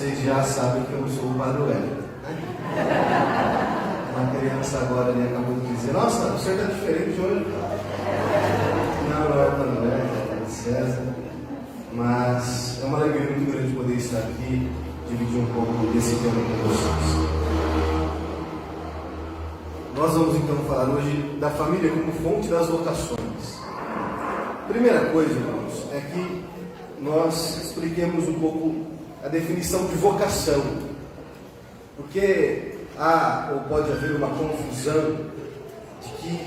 Vocês já sabem que eu sou o Padre Wellington, né? Uma criança agora ali acabou de dizer: nossa, o senhor está diferente hoje. Não é o Padre Wellington, é o César. Mas é uma alegria muito grande poder estar aqui, dividir um pouco desse tema com vocês. Nós vamos então falar hoje da família como fonte das vocações. Primeira coisa, irmãos, é que nós expliquemos um pouco a definição de vocação. Porque há ou pode haver uma confusão de que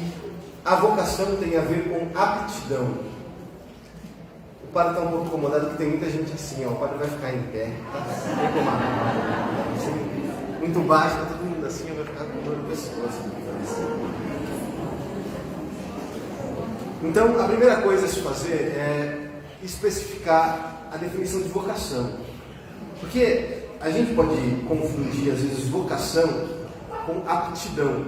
a vocação tem a ver com aptidão. O padre está um pouco incomodado porque tem muita gente assim, ó, o padre vai ficar em pé, tá? Muito baixo, está todo mundo assim, vai ficar com dor no pescoço. Então, a primeira coisa a se fazer é especificar a definição de vocação. Porque a gente pode confundir, às vezes, vocação com aptidão.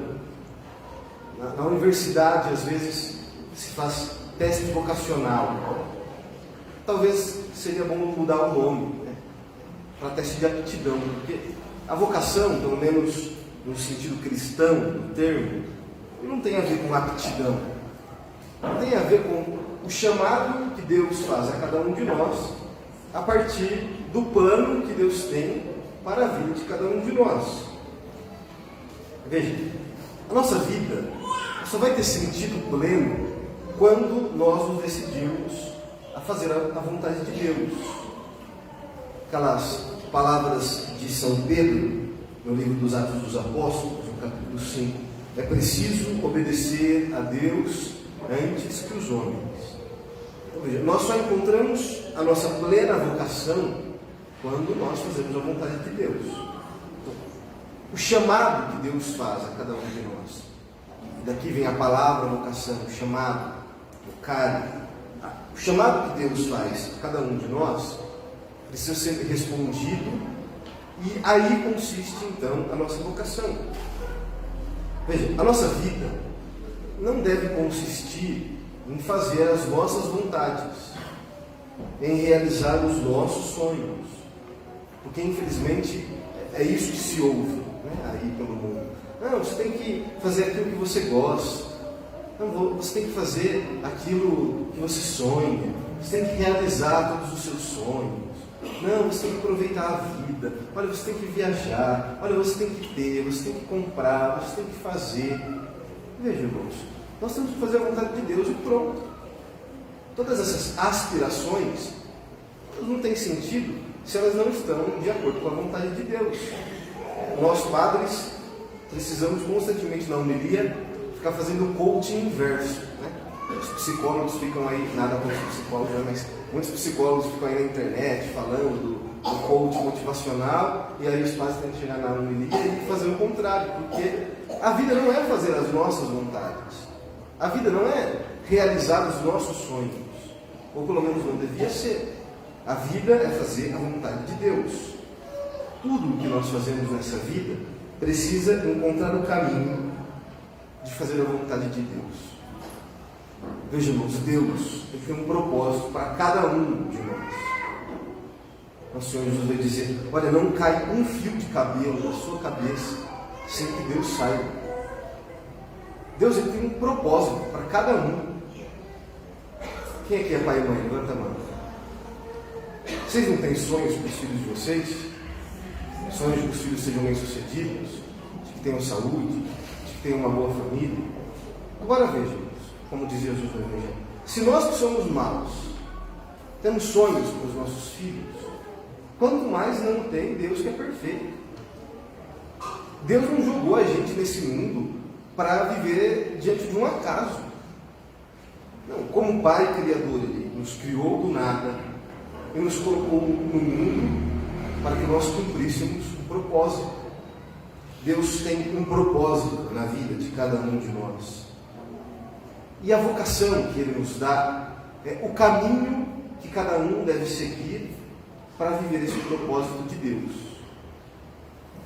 Na universidade, às vezes, se faz teste vocacional. Talvez seria bom mudar o nome, né, para teste de aptidão. Porque a vocação, pelo menos no sentido cristão do termo, não tem a ver com aptidão. Tem a ver com o chamado que Deus faz a cada um de nós a partir do plano que Deus tem para a vida de cada um de nós. Veja, a nossa vida só vai ter sentido pleno quando nós nos decidimos a fazer a vontade de Deus. Aquelas palavras de São Pedro, no livro dos Atos dos Apóstolos, no capítulo 5, é preciso obedecer a Deus antes que os homens. Então, veja, nós só encontramos a nossa plena vocação quando nós fazemos a vontade de Deus. Então, o chamado que Deus faz a cada um de nós, daqui vem a palavra vocação, o chamado, o carisma. O chamado que Deus faz a cada um de nós precisa ser respondido, e aí consiste então a nossa vocação. Veja, a nossa vida não deve consistir em fazer as nossas vontades, em realizar os nossos sonhos, porque infelizmente é isso que se ouve, né, aí pelo mundo. Não, você tem que fazer aquilo que você gosta, não, você tem que fazer aquilo que você sonha, você tem que realizar todos os seus sonhos, não, você tem que aproveitar a vida, olha, você tem que viajar, olha, você tem que ter, você tem que comprar, você tem que fazer. Veja, irmãos, nós temos que fazer a vontade de Deus e pronto. Todas essas aspirações não têm sentido se elas não estão de acordo com a vontade de Deus. Nós, padres, precisamos constantemente na homilia ficar fazendo o coaching inverso, né? Os psicólogos ficam aí, nada contra os psicólogos, mas muitos psicólogos ficam aí na internet falando do coaching motivacional, e aí os padres têm que chegar na homilia e fazer o contrário, porque a vida não é fazer as nossas vontades. A vida não é realizar os nossos sonhos, ou pelo menos não devia ser. A vida é fazer a vontade de Deus. Tudo o que nós fazemos nessa vida precisa encontrar o caminho de fazer a vontade de Deus. Veja, irmãos, Deus tem um propósito para cada um de nós. Nosso Senhor Jesus vai dizer: olha, não cai um fio de cabelo da sua cabeça sem que Deus saiba. Deus tem um propósito para cada um. Quem aqui é pai e mãe? Levanta a mão. Vocês não têm sonhos para os filhos de vocês? Sonhos de que os filhos sejam bem-sucedidos, de que tenham saúde, de que tenham uma boa família? Agora vejam, como dizia Jesus no Evangelho, se nós que somos maus temos sonhos para os nossos filhos, quanto mais não tem Deus que é perfeito. Deus não jogou a gente nesse mundo para viver diante de um acaso. Não, como Pai Criador, Ele nos criou do nada e nos colocou no mundo para que nós cumpríssemos um propósito. Deus tem um propósito na vida de cada um de nós. E a vocação que Ele nos dá é o caminho que cada um deve seguir para viver esse propósito de Deus.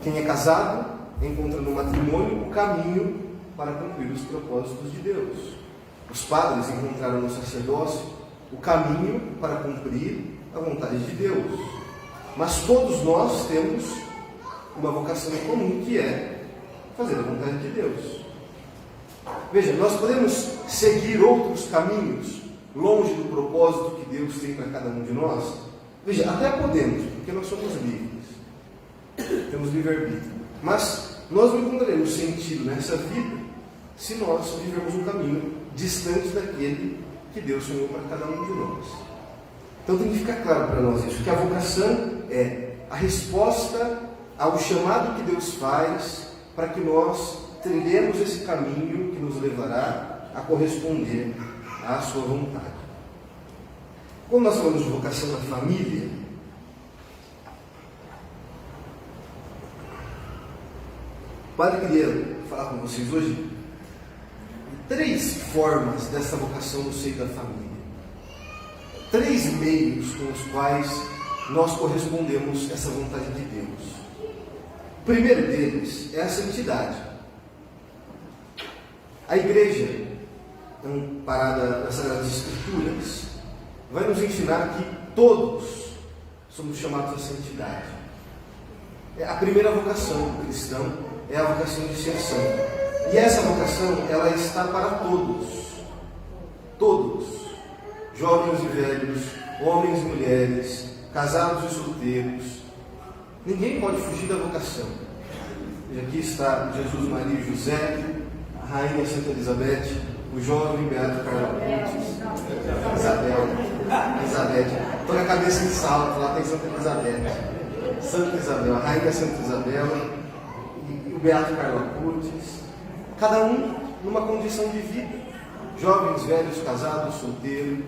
Quem é casado encontra no matrimônio o caminho para cumprir os propósitos de Deus. Os padres encontraram no sacerdócio o caminho para cumprir a vontade de Deus. Mas todos nós temos uma vocação em comum, que é fazer a vontade de Deus. Veja, nós podemos seguir outros caminhos longe do propósito que Deus tem para cada um de nós. Veja, até podemos, porque nós somos livres. Temos livre-arbítrio. Mas nós não encontraremos sentido nessa vida se nós vivermos um caminho distante daquele que Deus sonhou para cada um de nós. Então tem que ficar claro para nós isso, que a vocação é a resposta ao chamado que Deus faz para que nós trilhemos esse caminho que nos levará a corresponder à sua vontade. Quando nós falamos de vocação na família, o Padre queria falar com vocês hoje de 3 formas dessa vocação no seio da família. 3 meios com os quais nós correspondemos a essa vontade de Deus. O primeiro deles é a santidade. A igreja, amparada nas Sagradas Escrituras, vai nos ensinar que todos somos chamados à santidade. A primeira vocação do cristão é a vocação de ser santo. E essa vocação, ela está para todos. Todos. Jovens e velhos, homens e mulheres, casados e solteiros. Ninguém pode fugir da vocação. E aqui está Jesus, Maria e José, a Rainha Santa Elizabeth, o jovem Beato Carlos, Isabel. Estou na cabeça de salto, lá tem Santa Elizabeth. Santa Isabel, a Rainha Santa Isabel e o Beato Carlos Curtis. Cada um numa condição de vida. Jovens, velhos, casados, solteiros.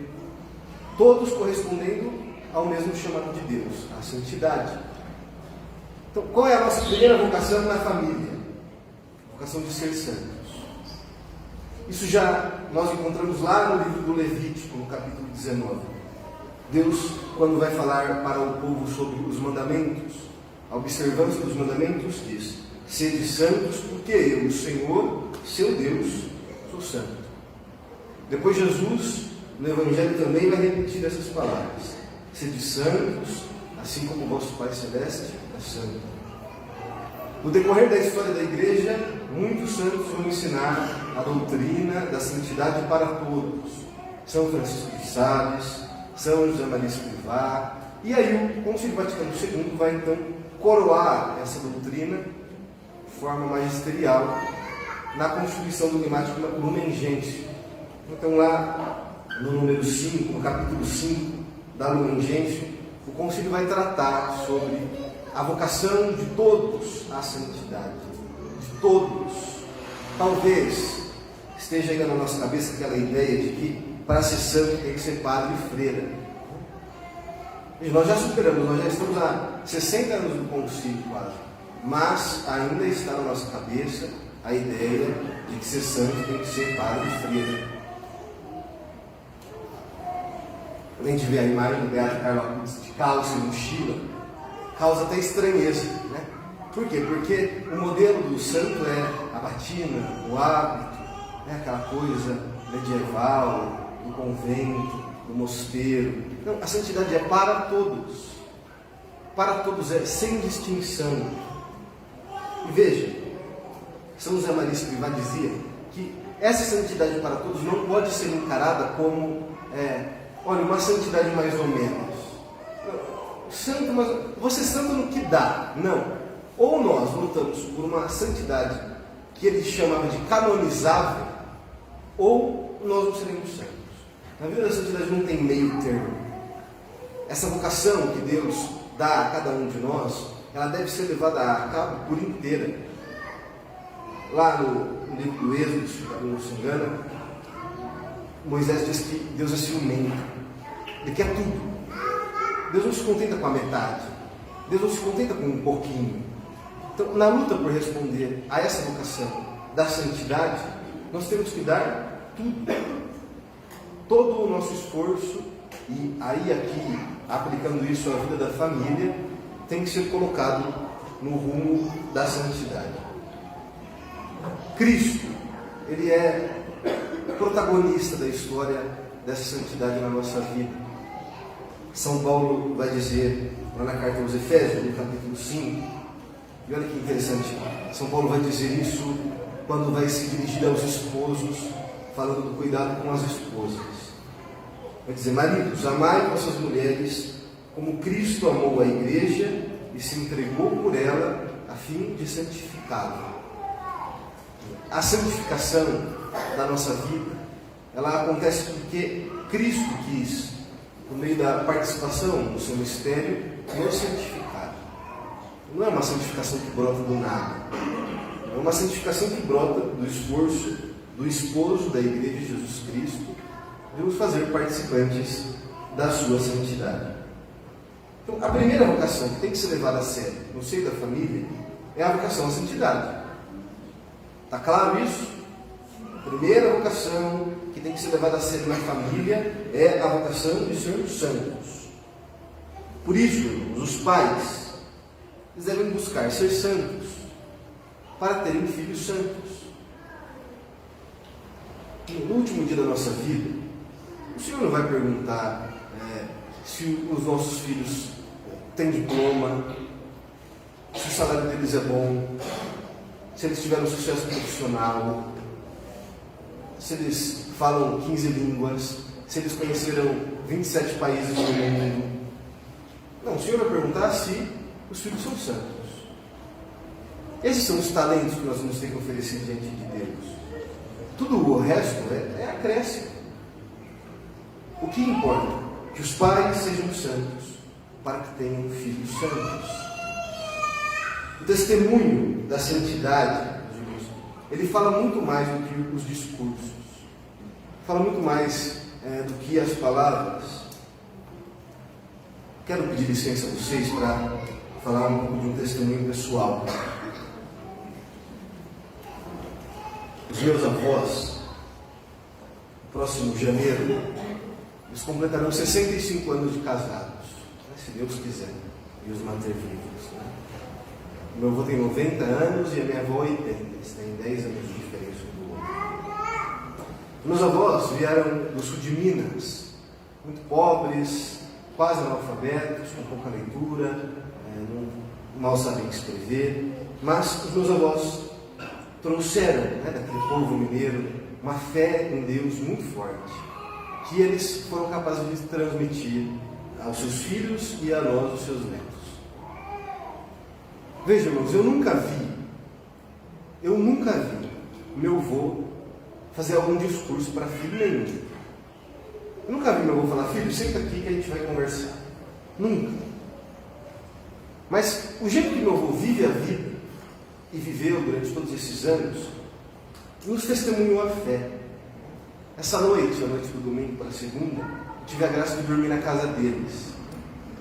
Todos correspondendo ao mesmo chamado de Deus, a santidade. Então, qual é a nossa primeira vocação na família? A vocação de ser santos. Isso já nós encontramos lá no livro do Levítico, no capítulo 19. Deus, quando vai falar para o povo sobre os mandamentos, a observância dos mandamentos, diz: sede santos, porque eu, o Senhor, seu Deus, sou santo. Depois Jesus, no Evangelho, também vai repetir essas palavras: sede santos, assim como o vosso Pai Celeste é santo. No decorrer da história da igreja, muitos santos vão ensinar a doutrina da santidade para todos. São Francisco de Sales, São José Maria Escrivá. E aí o Concílio Vaticano II vai então coroar essa doutrina de forma magisterial na constituição dogmática Lumen Gentium. Então lá no número 5, no capítulo 5 da Lumen Gentium, o Concílio vai tratar sobre a vocação de todos à santidade. De todos. Talvez esteja ainda na nossa cabeça aquela ideia de que para ser santo tem que ser padre e freira. E nós já superamos, nós já estamos há 60 anos do concílio quase. Mas ainda está na nossa cabeça a ideia de que ser santo tem que ser padre e freira. Quando a gente vê a imagem do Beato Carlos de calça e mochila, causa até estranheza, né? Por quê? Porque o modelo do santo é a batina, o hábito, né? Aquela coisa medieval, do convento, do mosteiro. Não, a santidade é para todos. Para todos, é sem distinção. E veja, São José Maria Escrivá dizia que essa santidade para todos não pode ser encarada como olha, uma santidade mais ou menos. Santo, mas você é santo no que dá? Não. Ou nós lutamos por uma santidade que ele chamava de canonizável, ou nós não seremos santos. Na vida da santidade não tem meio termo. Essa vocação que Deus dá a cada um de nós, ela deve ser levada a cabo por inteira. Lá no livro do Êxodo, se não se engana, Moisés diz que Deus é ciumento. Ele quer tudo. Deus não se contenta com a metade. Deus não se contenta com um pouquinho. Então, na luta por responder a essa vocação da santidade, nós temos que dar tudo. Todo o nosso esforço, e aí aqui, aplicando isso à vida da família, tem que ser colocado no rumo da santidade. Cristo, ele é protagonista da história dessa santidade na nossa vida. São Paulo vai dizer, lá na carta aos Efésios, no capítulo 5. E olha que interessante, São Paulo vai dizer isso quando vai se dirigir aos esposos, falando do cuidado com as esposas. Vai dizer: maridos, amai vossas mulheres como Cristo amou a igreja e se entregou por ela a fim de santificá-la. A santificação da nossa vida, ela acontece porque Cristo quis, por meio da participação no seu mistério, nos santificar. Não é uma santificação que brota do nada. É uma santificação que brota do esforço do esposo da igreja de Jesus Cristo de nos fazer participantes da sua santidade. Então, a primeira vocação que tem que ser levada a sério no seio da família é a vocação à santidade. Está claro isso? A primeira vocação que tem que ser levada a sério na família é a vocação de sermos santos. Por isso, irmãos, os pais, eles devem buscar ser santos para terem filhos santos. No último dia da nossa vida, o Senhor não vai perguntar se os nossos filhos têm diploma, se o salário deles é bom, se eles tiveram sucesso profissional, se eles falam 15 línguas, se eles conheceram 27 países do mundo. Não, o Senhor vai perguntar se os filhos são santos. Esses são os talentos que nós vamos ter que oferecer diante de Deus. Tudo o resto é acréscimo. O que importa? Que os pais sejam santos, para que tenham filhos santos. O testemunho da santidade, ele fala muito mais do que os discursos. Fala muito mais do que as palavras. Quero pedir licença a vocês para falar um pouco de um testemunho pessoal. Os meus avós, no próximo janeiro, eles completarão 65 anos de casados, se Deus quiser, e os manter vivos. Né? Meu avô tem 90 anos e a minha avó 80, eles têm 10 anos de diferença um do outro. Meus avós vieram do sul de Minas, muito pobres, quase analfabetos, com pouca leitura, mal sabem escrever, mas os meus avós trouxeram daquele povo mineiro uma fé em Deus muito forte, que eles foram capazes de transmitir aos seus filhos e a nós, os seus netos. Vejam, irmãos, eu nunca vi meu avô fazer algum discurso para filho nenhum. Eu nunca vi meu avô falar: filho, senta aqui que a gente vai conversar. Nunca. Mas o jeito que meu avô vive a vida, e viveu durante todos esses anos, nos testemunhou a fé. Essa noite, a noite do domingo para a segunda, eu tive a graça de dormir na casa deles.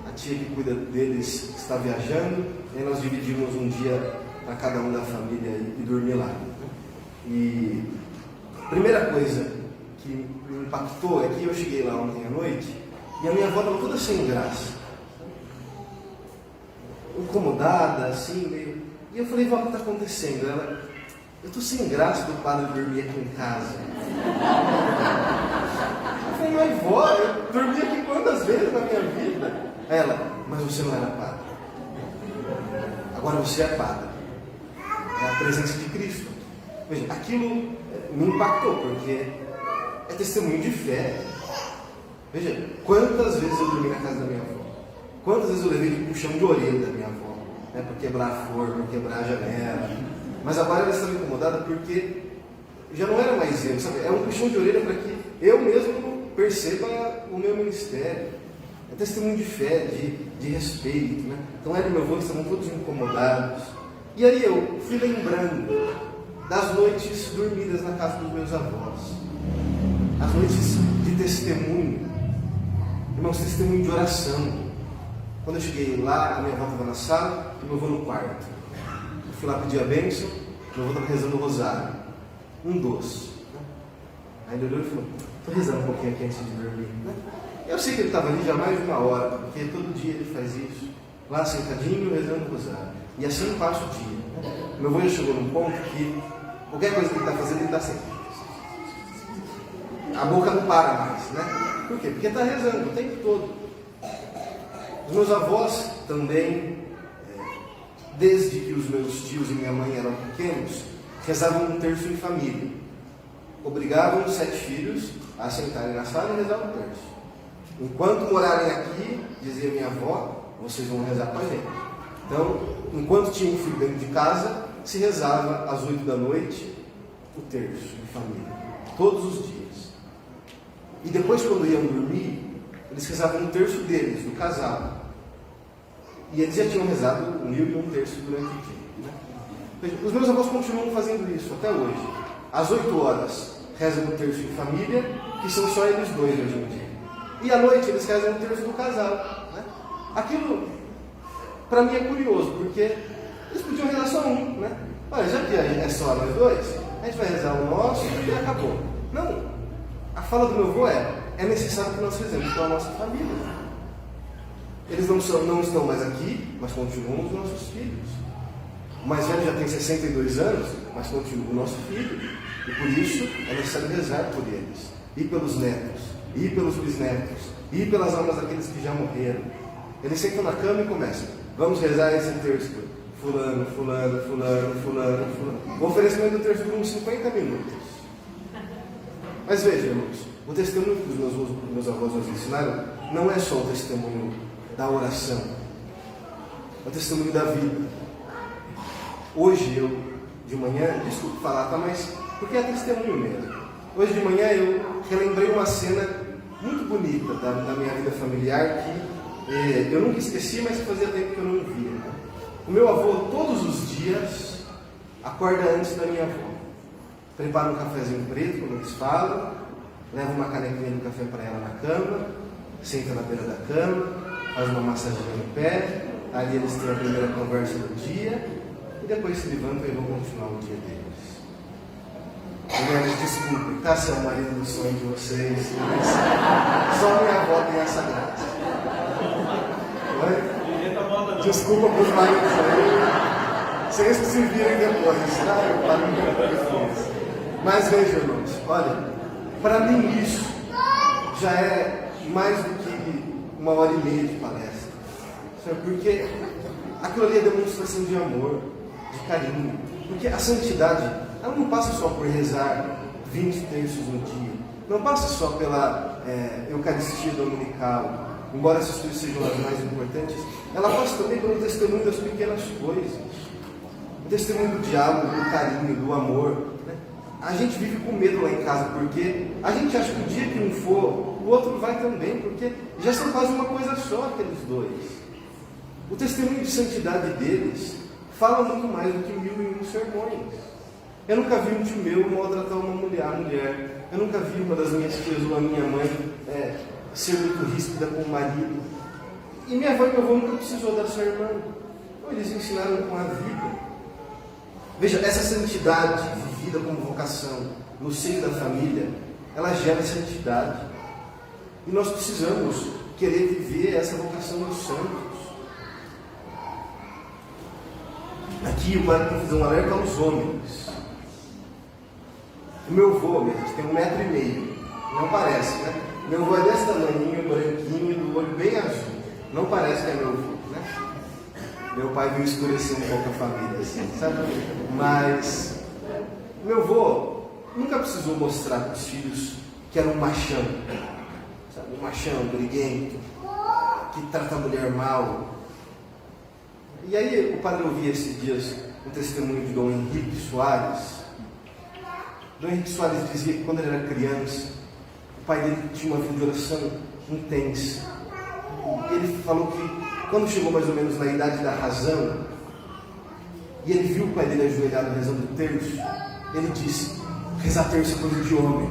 A tia que cuida deles está viajando, e aí nós dividimos um dia para cada um da família e dormir lá. E a primeira coisa que me impactou é que eu cheguei lá ontem à noite e a minha avó estava toda sem graça, incomodada, assim, meio... E eu falei: vó, o que está acontecendo? Ela: eu estou sem graça do padre dormir aqui em casa. Eu falei: mas vó, eu dormi aqui quantas vezes na minha vida? Ela: mas você não era padre. Agora você é padre. É a presença de Cristo. Veja, aquilo me impactou, porque é testemunho de fé. Veja, quantas vezes eu dormi na casa da minha avó? Quantas vezes eu levei de puxão de orelha da minha avó? Para quebrar a forma, para quebrar a janela. Mas agora ela estava incomodada porque já não era mais eu, sabe? É um puxão de orelha para que eu mesmo perceba o meu ministério. É testemunho de fé, de respeito. Né? Então ela e meu avô estavam todos incomodados. E aí eu fui lembrando das noites dormidas na casa dos meus avós. As noites de testemunho. Irmãos, testemunho de oração. Quando eu cheguei lá, a minha avó estava na sala e meu avô no quarto. Eu fui lá pedir a bênção, meu avô estava rezando o rosário. Um doce. Aí ele olhou e falou: estou rezando um pouquinho aqui antes de dormir. Eu sei que ele estava ali já mais de uma hora, porque todo dia ele faz isso. Lá sentadinho, rezando o rosário. E assim passa o dia. Meu avô já chegou num ponto que qualquer coisa que ele está fazendo, ele está sempre. A boca não para mais, né? Por quê? Porque está rezando o tempo todo. Os meus avós também, desde que os meus tios e minha mãe eram pequenos, rezavam um terço em família. Obrigavam os 7 filhos a sentarem na sala e rezar um terço. Enquanto morarem aqui, dizia minha avó, vocês vão rezar com a gente. Então, enquanto tinha um filho dentro de casa, se rezava às 8 da noite o terço em família, todos os dias. E depois, quando iam dormir, eles rezavam um terço deles, do casal. E eles já tinham rezado 1.001 terços durante o dia. Né? Os meus avós continuam fazendo isso até hoje. Às 8 horas, rezam um terço em família, que são só eles dois hoje em dia. E à noite, eles rezam um terço do casal. Né? Aquilo, para mim, é curioso, porque eles podiam rezar só um. Né? Olha, já que é só nós dois, a gente vai rezar o nosso e acabou. Não. A fala do meu avô é necessário que nós rezemos com a nossa família. Eles não estão mais aqui, mas continuam os nossos filhos. O mais velho já tem 62 anos, mas continua o nosso filho. E por isso é necessário rezar por eles. E pelos netos, e pelos bisnetos, e pelas almas daqueles que já morreram. Eles sentam na cama e começam. Vamos rezar esse terço. Fulano, fulano, fulano, fulano, fulano. O oferecimento do terço dura uns 50 minutos. Mas veja, irmãos, o testemunho que os meus avós nos ensinaram não é só o testemunho da oração, é o testemunho da vida. Hoje eu, de manhã, desculpe falar, tá, mas porque é testemunho mesmo. Hoje de manhã eu relembrei uma cena muito bonita da minha vida familiar que eu nunca esqueci, mas que fazia tempo que eu não via. Né? O meu avô, todos os dias, acorda antes da minha avó. Prepara um cafezinho preto, como eles falam, leva uma canequinha de café para ela na cama, senta na beira da cama, faz uma massaginha no pé, ali eles têm a primeira conversa do dia, e depois se levantam e vão continuar o dia deles. Mulheres, desculpem, tá? Se é o marido do sonho de vocês, mas só minha avó tem essa graça. Oi? Desculpa para os maridos aí, vocês que se virem depois, tá? Eu paro depois. Mas veja, irmãos, olha, para mim isso já é mais do que 1h30 de palestra. Porque aquilo ali é demonstração de amor, de carinho. Porque a santidade, ela não passa só por rezar 20 terços no dia. Não passa só pela Eucaristia Dominical, embora essas coisas sejam as mais importantes. Ela passa também pelo testemunho das pequenas coisas. O testemunho do diálogo, do carinho, do amor. Né? A gente vive com medo lá em casa, porque a gente acha que o dia que um for, o outro vai também, porque já são quase uma coisa só aqueles dois. O testemunho de santidade deles fala muito mais do que 1.001 sermões. Eu nunca vi um tio meu maltratar uma mulher. Eu nunca vi uma das minhas tias ou a minha mãe ser muito ríspida com o marido. E minha avó e meu avô nunca precisou dar sermão. Então, eles ensinaram com a vida. Veja, essa santidade vivida como vocação no seio da família, ela gera santidade. E nós precisamos querer viver essa vocação dos santos. Aqui o padre tem que fazer um alerta aos homens. O meu avô, tem 1,5 m. Não parece, né? Meu avô é desse tamanhinho, branquinho, do olho bem azul. Não parece que é meu avô, né? Meu pai viu escurecer um pouco a família, assim, sabe? Mas meu avô nunca precisou mostrar para os filhos que era um machão, sabe? Um machão briguento, que trata a mulher mal. E aí o padre ouvia esses dias um testemunho de Dom Henrique Soares. Dom Henrique Soares dizia que quando ele era criança, o pai dele tinha uma vida de oração intensa. E ele falou que quando chegou mais ou menos na idade da razão, e ele viu o pai dele ajoelhado rezando o terço, ele disse: rezar terço é coisa de homem.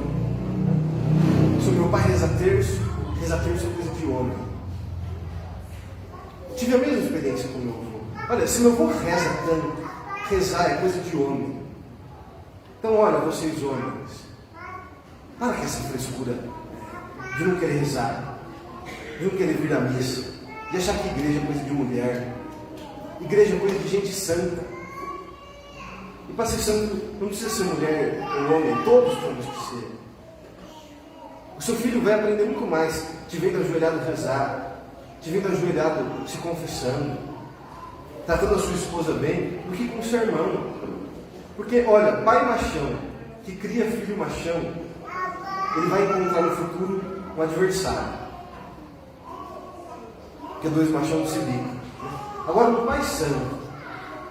Se o meu pai reza terço é coisa de homem. Tive a mesma experiência com o meu avô. Olha, se meu avô reza tanto, rezar é coisa de homem. Então, olha, vocês homens, para com essa frescura de não querer rezar, de não querer vir à missa, de achar que igreja é coisa de mulher, igreja é coisa de gente santa. E para ser santo, não precisa ser mulher ou homem, todos temos que ser. O seu filho vai aprender muito mais te vendo ajoelhado rezar, te vendo ajoelhado, se confessando, tratando a sua esposa bem, do que com o seu irmão. Porque, olha, pai machão, que cria filho machão, ele vai encontrar no futuro um adversário. Porque dois machão não se bicam. Agora, um pai santo,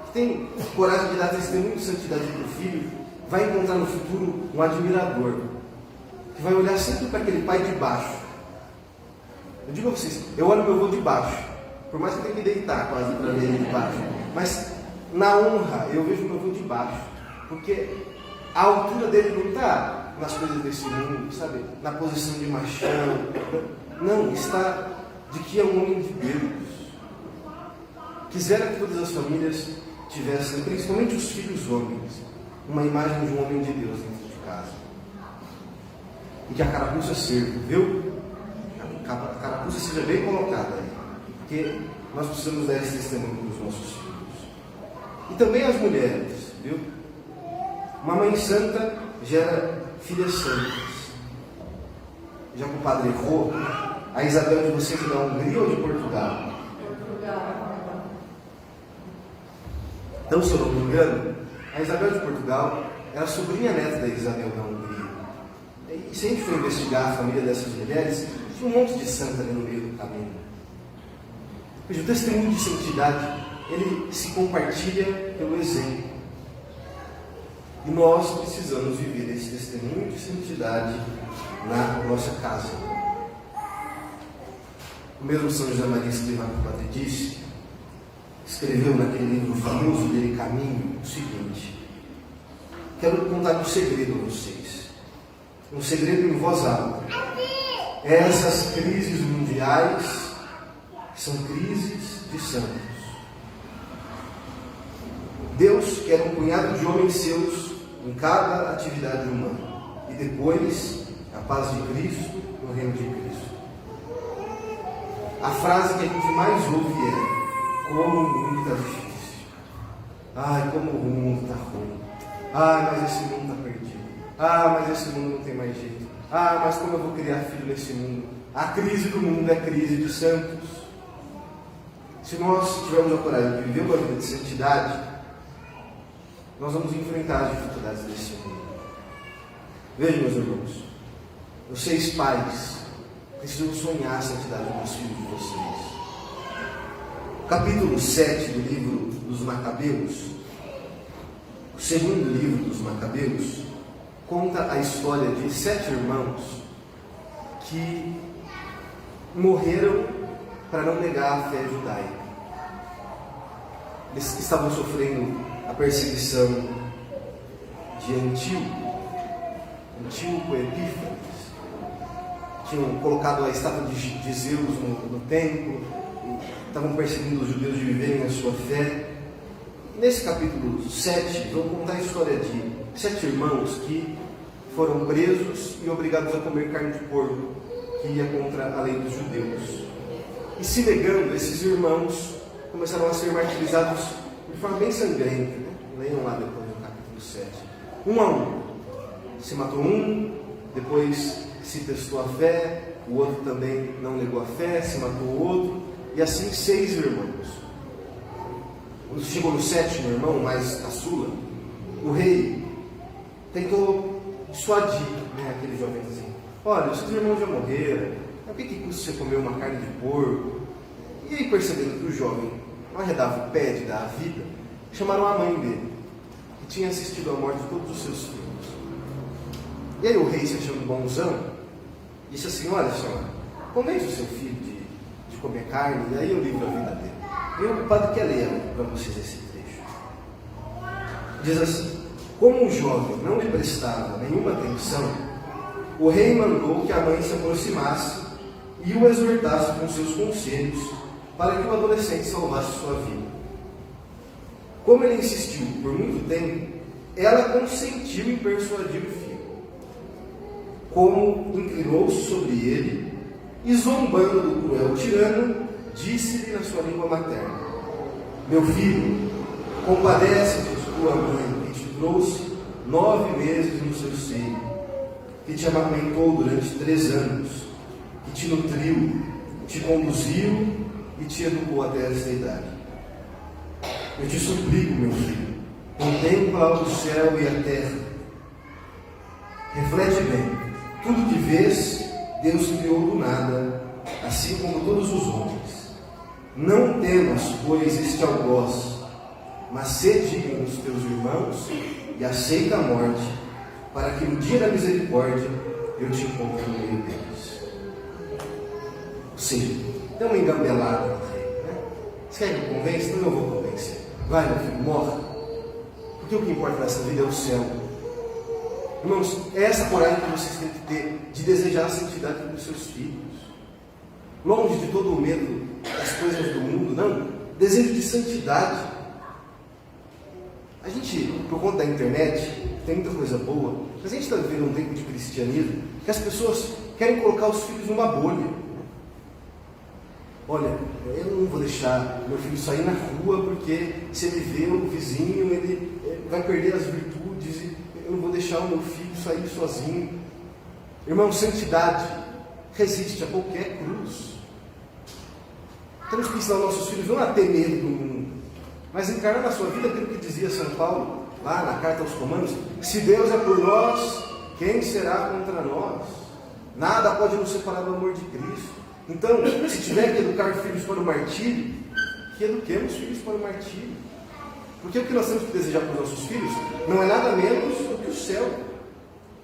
que tem coragem de dar testemunho de santidade para o filho, vai encontrar no futuro um admirador, que vai olhar sempre para aquele pai de baixo. Eu digo a vocês, eu olho meu avô de baixo, por mais que eu tenha que deitar quase para ver ele de baixo, mas na honra eu vejo meu avô de baixo, porque a altura dele não está nas coisas desse mundo, sabe? Na posição de machão, não, está de que é um homem de Deus. Quisera que todas as famílias tivessem, principalmente os filhos homens, uma imagem de um homem de Deus dentro de casa. E que a carapuça sirva, viu? A carapuça seja bem colocada aí. Porque nós precisamos dar esse testemunho para os nossos filhos. E também as mulheres, viu? Uma mãe santa gera filhas santas. Já que o padre errou, a Isabel de vocês é da Hungria ou de Portugal? Então, se eu não me engano, a Isabel de Portugal era sobrinha neta da Isabel da Hungria. E se a gente for investigar a família dessas mulheres, tinha um monte de santa ali no meio do caminho. Veja, o testemunho de santidade, ele se compartilha pelo exemplo. E nós precisamos viver esse testemunho de santidade na nossa casa. O mesmo São José Maria Escrivá, que o padre disse, escreveu naquele livro famoso dele, Caminho, o seguinte: quero contar um segredo a vocês, um segredo em voz alta. Essas crises mundiais são crises de santos. Deus quer um punhado de homens seus em cada atividade humana, e depois a paz de Cristo no reino de Cristo. A frase que a gente mais ouve é: como o mundo está difícil. Ai, como o mundo está ruim. Ai, mas esse mundo está perdido. Ah, mas esse mundo não tem mais jeito. Ah, mas como eu vou criar filho nesse mundo? A crise do mundo é crise de santos. Se nós tivermos a coragem de viver uma vida de santidade, nós vamos enfrentar as dificuldades desse mundo. Vejam, meus irmãos, vocês pais precisam sonhar a santidade dos filhos de vocês. Capítulo 7 do livro dos Macabeus, o segundo livro dos Macabeus, conta a história de 7 irmãos que morreram para não negar a fé judaica. Eles estavam sofrendo a perseguição de Antíoco Epífanes. Tinham colocado a estátua de Zeus no templo, estavam perseguindo os judeus de viverem a sua fé. Nesse capítulo 7, vão contar a história de 7 irmãos que foram presos e obrigados a comer carne de porco, que ia contra a lei dos judeus. E se negando, esses irmãos começaram a ser martirizados de forma bem sangrenta. Né? Leiam lá depois no capítulo 7. Um a um. Se matou um, depois se testou a fé, o outro também não negou a fé, se matou o outro, e assim 6 irmãos. Quando chegou no 7º irmão, mais caçula, o rei tentou dissuadir, aquele jovenzinho. Olha, os seus irmãos já morreram, o que custa você comer uma carne de porco? E aí, percebendo que o jovem não arredava o pé de dar a vida, chamaram a mãe dele, que tinha assistido à morte de todos os seus filhos. E aí o rei, se achando bonzão, disse assim: olha senhora, convence o seu filho de comer carne, e aí eu livro a vida dele. E o padre quer ler para vocês esse trecho. Diz assim: como o jovem não lhe prestava nenhuma atenção, o rei mandou que a mãe se aproximasse e o exortasse com seus conselhos para que o adolescente salvasse sua vida. Como ele insistiu por muito tempo, ela consentiu em persuadir o filho. Como inclinou-se sobre ele e, zombando do cruel tirano, disse-lhe na sua língua materna: meu filho, compadece-te de tua mãe, que te trouxe 9 meses no seu seio, que te amamentou durante 3 anos, que te nutriu, te conduziu e te educou até esta idade. Eu te suplico, meu filho, contempla o céu e a terra. Reflete bem, tudo que vês, Deus criou do nada, assim como todos os homens. Não temas, pois, este algoz, mas sê digno dos teus irmãos e aceita a morte, para que no dia da misericórdia eu te encontre no meio deles. Ou seja, dá uma engambelada no rei, né? Você quer que eu convença? Então eu vou convencer. Vai, meu filho, morra. Porque o que importa nessa vida é o céu. Irmãos, é essa coragem que vocês têm que ter de desejar a santidade dos seus filhos. Longe de todo o medo das coisas do mundo, não. Desejo de santidade. A gente, por conta da internet, tem muita coisa boa, mas a gente está vivendo um tempo de cristianismo que as pessoas querem colocar os filhos numa bolha. Olha, eu não vou deixar meu filho sair na rua porque se ele vê o vizinho, ele vai perder as virtudes, e eu não vou deixar o meu filho sair sozinho. Irmão, santidade resiste a qualquer cruz. Temos que ensinar nossos filhos não a ter medo do mundo, mas encarnar na sua vida aquilo que dizia São Paulo, lá na carta aos Romanos: se Deus é por nós, quem será contra nós? Nada pode nos separar do amor de Cristo. Então, se tiver que educar filhos para o martírio, que eduquemos filhos para o martírio. Porque o que nós temos que desejar para os nossos filhos não é nada menos do que o céu,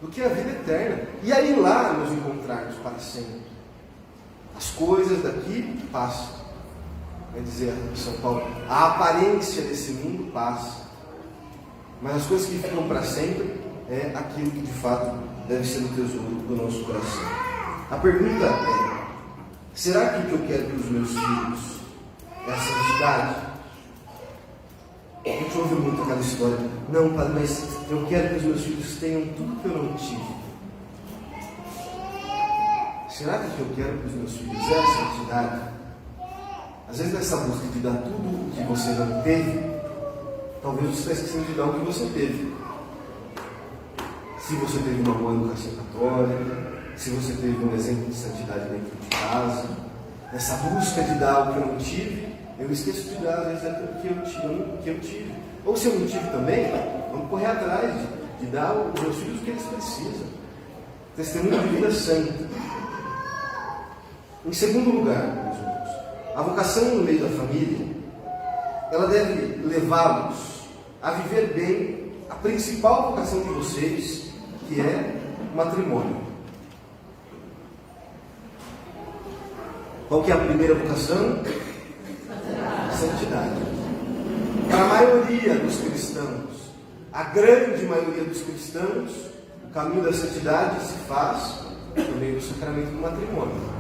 do que a vida eterna. E aí lá nos encontrarmos para sempre. As coisas daqui passam. Vai dizer São Paulo, a aparência desse mundo passa. Mas as coisas que ficam para sempre é aquilo que de fato deve ser o tesouro do nosso coração. A pergunta é: será que o que eu quero para os meus filhos é a santidade? A gente ouve muito aquela história: não, padre, mas eu quero que os meus filhos tenham tudo que eu não tive. Será que o que eu quero para os meus filhos é a santidade? Às vezes nessa busca de dar tudo o que você não teve, talvez você está esquecendo de dar o que você teve. Se você teve uma boa educação católica, se você teve um exemplo de santidade dentro de casa, nessa busca de dar o que eu não tive, eu esqueço de dar, às vezes, aquilo que eu tive. Ou se eu não tive também, vamos correr atrás de dar aos meus filhos o que eles precisam. Testemunho de vida santa. Em segundo lugar, meus irmãos, a vocação no meio da família, ela deve levá-los a viver bem a principal vocação de vocês, que é o matrimônio. Qual que é a primeira vocação? Santidade. Para a maioria dos cristãos, a grande maioria dos cristãos, o caminho da santidade se faz por meio do sacramento do matrimônio.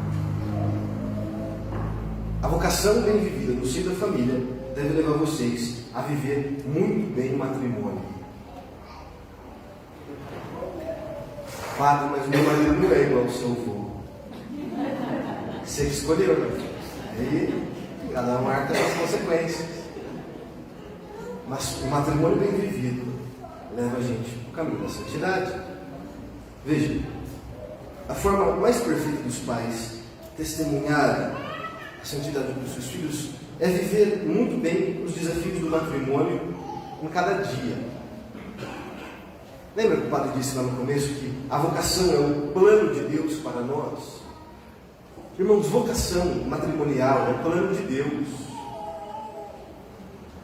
A vocação bem vivida no seio da família deve levar vocês a viver muito bem o matrimônio. Padre, mas meu marido não é igual ao seu avô. Você que escolheu, né? Aí cada um arca as consequências. Mas o matrimônio bem vivido leva a gente para o caminho da santidade. Veja, a forma mais perfeita dos pais testemunharem a santidade dos seus filhos é viver muito bem os desafios do matrimônio em cada dia. Lembra que o padre disse lá no começo que a vocação é o plano de Deus para nós? Irmãos, vocação matrimonial é o plano de Deus.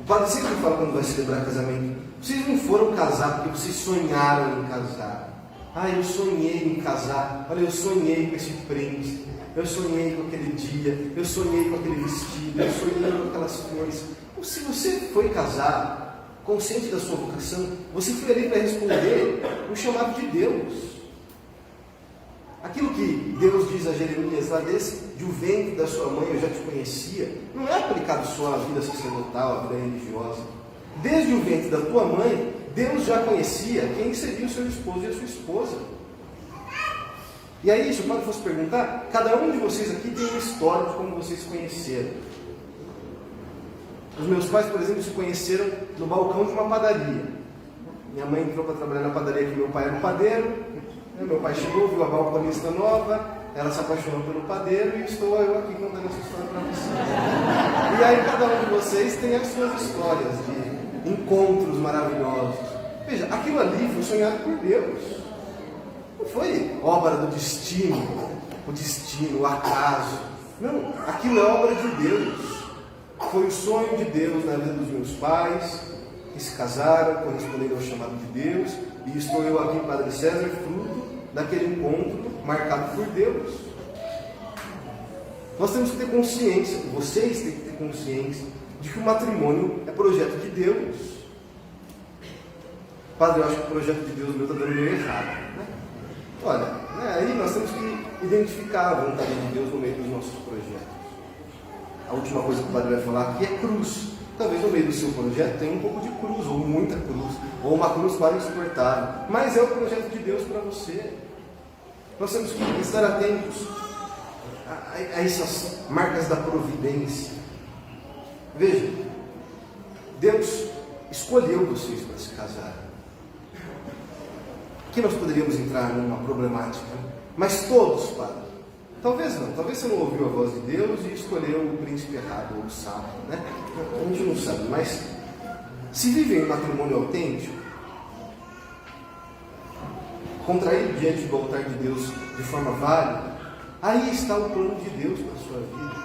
O padre sempre fala quando vai celebrar casamento: vocês não foram casar porque vocês sonharam em casar. Ah, eu sonhei em casar. Olha, eu sonhei com esse príncipe. Eu sonhei com aquele dia. Eu sonhei com aquele vestido. Eu sonhei com aquelas flores. Ou se você foi casar, consciente da sua vocação, você foi ali para responder o chamado de Deus. Aquilo que Deus diz a Jeremias lá de o ventre da sua mãe eu já te conhecia, não é aplicado só à vida sacerdotal, à vida religiosa. Desde o ventre da tua mãe, Deus já conhecia quem seria o seu esposo e a sua esposa. E aí, se o padre fosse perguntar, cada um de vocês aqui tem uma história de como vocês se conheceram. Os meus pais, por exemplo, se conheceram no balcão de uma padaria. Minha mãe entrou para trabalhar na padaria que meu pai era um padeiro. Meu pai chegou, viu a balconista nova, ela se apaixonou pelo padeiro e estou eu aqui contando essa história para vocês. E aí cada um de vocês tem as suas histórias de encontros maravilhosos. Veja, aquilo ali foi sonhado por Deus. Não foi obra do destino, o acaso. Não, aquilo é obra de Deus. Foi o sonho de Deus na vida dos meus pais, que se casaram, corresponderam ao chamado de Deus, e estou eu aqui, Padre César, fruto daquele encontro marcado por Deus. Nós temos que ter consciência, vocês têm que ter consciência, de que o matrimônio é projeto de Deus. Padre, eu acho que o projeto de Deus meu está dando meio errado. Né? Olha, aí nós temos que identificar a vontade de Deus no meio dos nossos projetos. A última coisa que o Padre vai falar aqui é cruz. Talvez no meio do seu projeto tenha um pouco de cruz, ou muita cruz, ou uma cruz para insuportável. Mas é o projeto de Deus para você. Nós temos que estar atentos a essas marcas da providência. Veja, Deus escolheu vocês para se casar. Aqui nós poderíamos entrar numa problemática, mas todos, Padre. Talvez não, talvez você não ouviu a voz de Deus e escolheu o príncipe errado, ou o sábio, né? A gente não sabe, mas se vive em matrimônio autêntico, contraído diante do altar de Deus de forma válida, aí está o plano de Deus para a sua vida.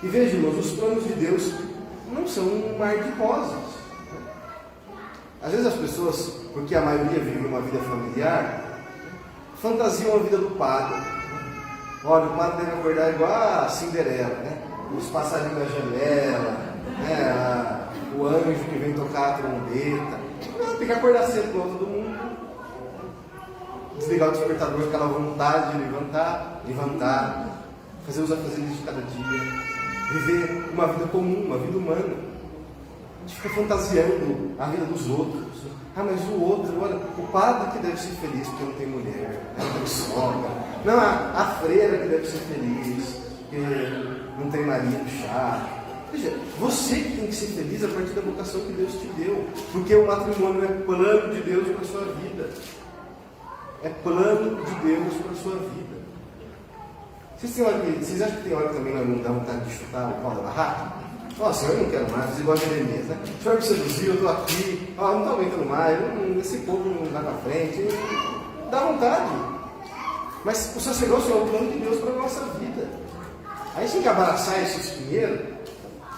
E veja, irmãos, os planos de Deus não são um mar de rosas. Né? Às vezes as pessoas, porque a maioria vive uma vida familiar, fantasiam a vida do padre. Olha, o padre deve acordar igual a Cinderela, né? Os passarinhos da janela, né? O anjo que vem tocar a trombeta. Tem que acordar cedo igual todo mundo. Desligar o despertador, aquela vontade de levantar, fazer os afazeres de cada dia, viver uma vida comum, uma vida humana. A gente fica fantasiando a vida dos outros. Ah, mas o outro, olha, o padre que deve ser feliz porque não tem mulher, não tem sogra. Não, a freira que deve ser feliz porque não tem marido chato. Veja, você que tem que ser feliz a partir da vocação que Deus te deu. Porque o matrimônio é plano de Deus para a sua vida. É plano de Deus para a sua vida. Vocês acham que tem hora que também não dá vontade de chutar o pau da barraca? Nossa, eu não quero mais, fazer igual a Jeremias, né? O senhor me seduziu, eu estou aqui, não estou aguentando mais, esse povo não vai para frente, dá vontade. Mas o sacerdócio é o plano de Deus para a nossa vida. Aí você tem que abraçar esse espinheiro,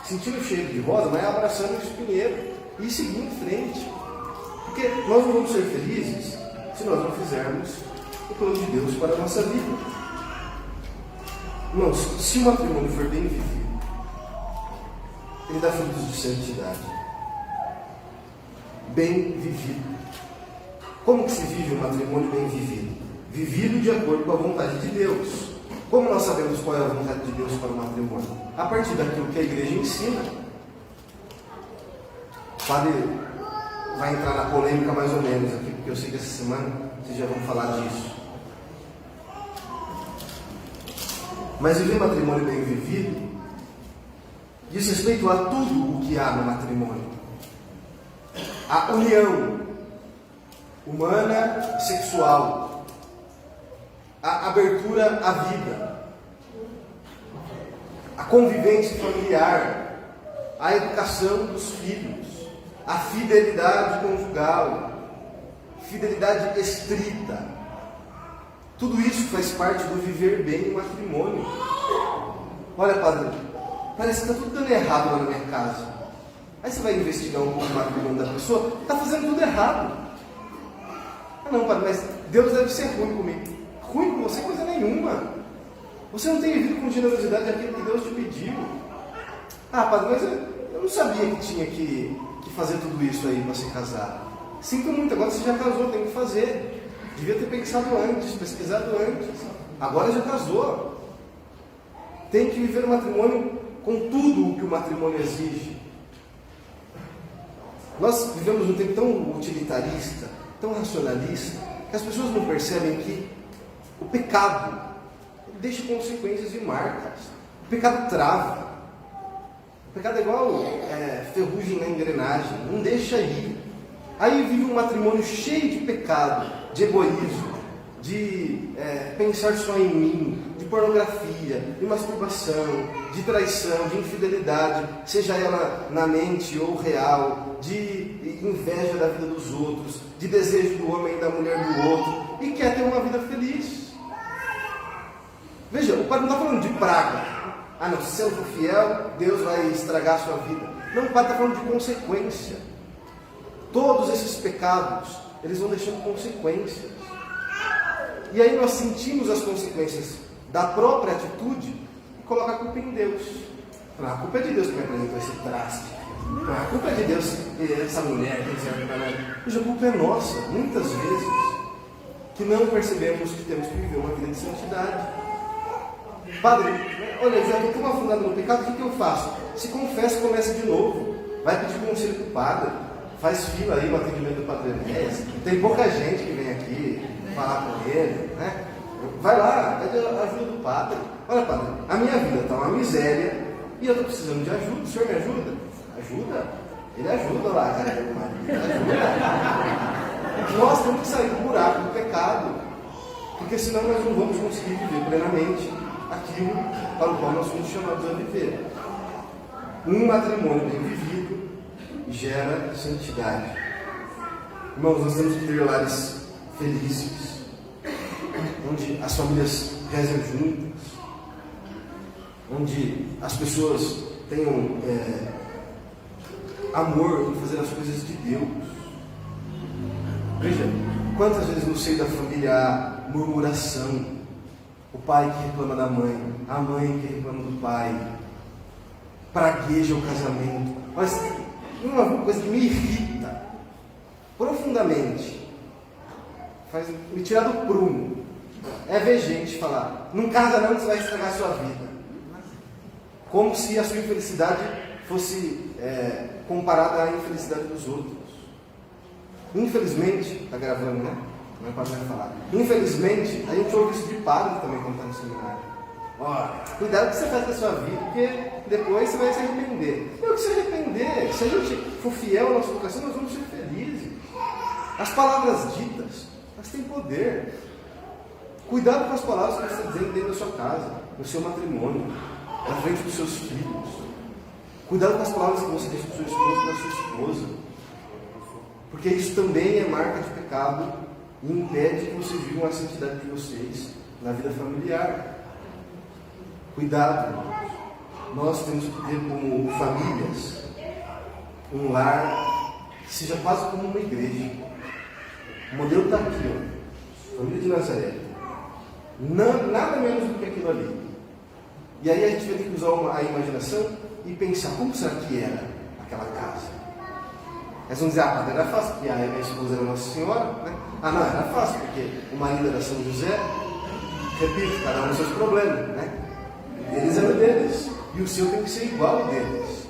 sentindo o cheiro de rosa, mas abraçando esse espinheiro e seguir em frente. Porque nós não vamos ser felizes se nós não fizermos o plano de Deus para a nossa vida. Irmãos, se o matrimônio for bem vivido, ele dá frutos de santidade. Bem vivido. Como que se vive um matrimônio bem vivido? Vivido de acordo com a vontade de Deus. Como nós sabemos qual é a vontade de Deus para o matrimônio? A partir daquilo que a igreja ensina. O padre vai entrar na polêmica mais ou menos aqui, porque eu sei que essa semana vocês já vão falar disso. Mas viver matrimônio bem vivido diz respeito a tudo o que há no matrimônio. A união humana e sexual, a abertura à vida, a convivência familiar, a educação dos filhos, a fidelidade conjugal, fidelidade estrita. Tudo isso faz parte do viver bem no matrimônio. Olha, padre, parece que está tudo dando errado lá na minha casa. Aí você vai investigar um pouco o matrimônio da pessoa, está fazendo tudo errado. Ah não, padre, mas Deus deve ser ruim comigo. Ruim com você coisa nenhuma. Você não tem vivido com generosidade aquilo que Deus te pediu. Ah, padre, mas eu não sabia que tinha que fazer tudo isso aí para se casar. Sinto muito, agora você já casou, tem que fazer. Devia ter pensado antes, pesquisado antes. Agora já casou. Tem que viver o matrimônio com tudo o que o matrimônio exige. Nós vivemos um tempo tão utilitarista, tão racionalista, que as pessoas não percebem que o pecado deixa consequências e marcas. O pecado trava. O pecado é igual ferrugem na engrenagem, não deixa ir. Aí vive um matrimônio cheio de pecado, de egoísmo, de pensar só em mim, de pornografia, de masturbação, de traição, de infidelidade, seja ela na mente ou real, de inveja da vida dos outros, de desejo do homem e da mulher do outro, e quer ter uma vida feliz. Veja, o padre não está falando de praga. Ah não, se você não for fiel, Deus vai estragar a sua vida. Não, o padre está falando de consequência. Todos esses pecados, eles vão deixando consequências. E aí nós sentimos as consequências da própria atitude e coloca a culpa em Deus. A culpa é de Deus que me apresentou esse traste. A culpa é de Deus que essa mulher que serve para nada. Veja, a culpa é nossa, muitas vezes, que não percebemos que temos que viver uma vida de santidade. Padre, olha, já estou tão afundado no pecado, o que eu faço? Se confessa, começa de novo. Vai pedir conselho para o padre. Faz fila aí no atendimento do Padre Enéas. Tem pouca gente que vem aqui falar com ele, né? Vai lá, pede a ajuda do padre. Olha, padre, a minha vida está uma miséria e eu estou precisando de ajuda. O senhor me ajuda? Ajuda? Ele ajuda lá, cara, meu marido. Ajuda. Nós temos que sair do buraco do pecado, porque senão nós não vamos conseguir viver plenamente aquilo para o qual nós somos chamados a viver. Um matrimônio bem vivido gera santidade. Irmãos, nós temos que ter lares felizes, onde as famílias rezam juntas, onde as pessoas tenham amor em fazer as coisas de Deus. Veja, quantas vezes no seio da família há murmuração, o pai que reclama da mãe, a mãe que reclama do pai, pragueja o casamento. Mas uma coisa que me irrita profundamente, faz me tirar do prumo, é ver gente falar: não casa não, que você vai estragar a sua vida. Como se a sua infelicidade fosse comparada à infelicidade dos outros. Infelizmente, está gravando, né? Não é para falar. Infelizmente, a gente ouve isso de padre também quando está no seminário. Olha, cuidado com o que você faz com a sua vida, porque depois você vai se arrepender. Não, que se arrepender. Se a gente for fiel à nossa vocação, nós vamos ser felizes. As palavras ditas, elas têm poder. Cuidado com as palavras que você está dizendo dentro da sua casa, no seu matrimônio, na frente dos seus filhos. Cuidado com as palavras que você diz para o seu esposo e para a sua esposa. Porque isso também é marca de pecado e impede que vocês vivam a santidade de vocês na vida familiar. Cuidado, irmãos. Nós temos que ter como famílias um lar que seja quase como uma igreja. O modelo está aqui, ó. Família de Nazaré. Nada menos do que aquilo ali. E aí a gente vai ter que usar a imaginação e pensar: como será que era aquela casa? Eles vão dizer: padre, era fácil, porque a esposa era Nossa Senhora, né? Não, era fácil, porque o marido era São José. Repito, cada um com seus problemas, né? Eles eram deles, e o seu tem que ser igual ao deles,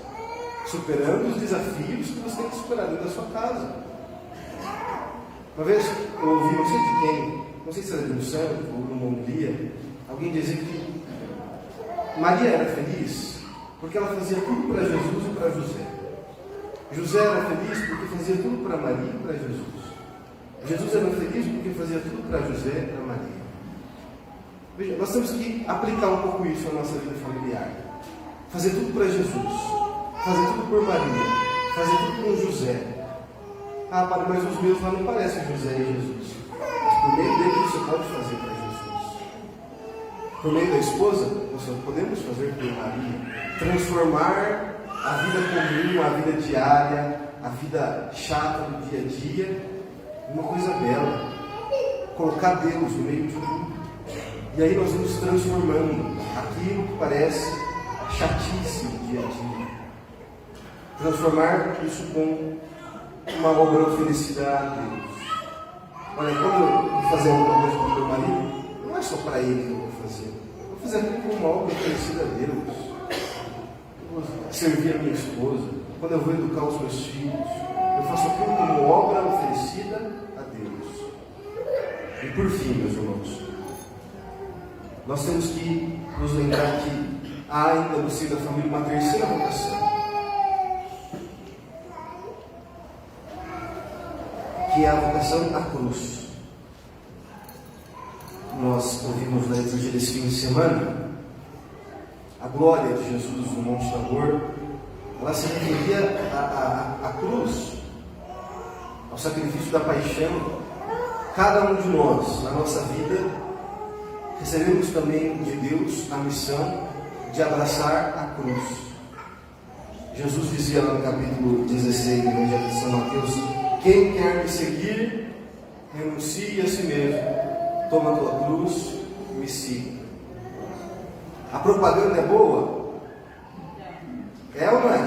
superando os desafios que você tem que superar dentro da sua casa. Uma vez eu ouvi, não sei de quem, não sei se era de um santo ou de uma homilia, alguém dizer que Maria era feliz porque ela fazia tudo para Jesus e para José. José era feliz porque fazia tudo para Maria e para Jesus. Jesus era feliz porque fazia tudo para José e para Maria. Veja, nós temos que aplicar um pouco isso na nossa vida familiar. Fazer tudo para Jesus, fazer tudo por Maria, fazer tudo por José. Padre, mas os meus lá não parecem José e Jesus. Mas por meio dele você pode fazer para Jesus. Por meio da esposa, nós só podemos fazer por Maria. Transformar a vida comum, a vida diária, a vida chata do dia a dia, em uma coisa bela. Colocar Deus no meio de tudo. E aí nós vamos transformando aquilo que parece chatice do dia a dia. Transformar isso com uma obra oferecida a Deus. Olha, quando eu vou fazer alguma coisa para o meu marido, não é só para ele que eu vou fazer. Eu vou fazer aquilo como uma obra oferecida a Deus. Eu vou servir a minha esposa. Quando eu vou educar os meus filhos, eu faço aquilo como obra oferecida a Deus. E por fim, meus irmãos, nós temos que nos lembrar que há ainda no seio da família uma terceira vocação, que é a vocação à cruz. nós ouvimos na liturgia desse fim de semana, a glória de Jesus no Monte Tabor, ela se referia à cruz, ao sacrifício da paixão. Cada um de nós, na nossa vida, recebemos também de Deus a missão de abraçar a cruz. Jesus dizia lá no capítulo 16 do Evangelho de São Mateus: quem quer me seguir, renuncie a si mesmo, toma a tua cruz e me siga. A propaganda é boa? É ou não é?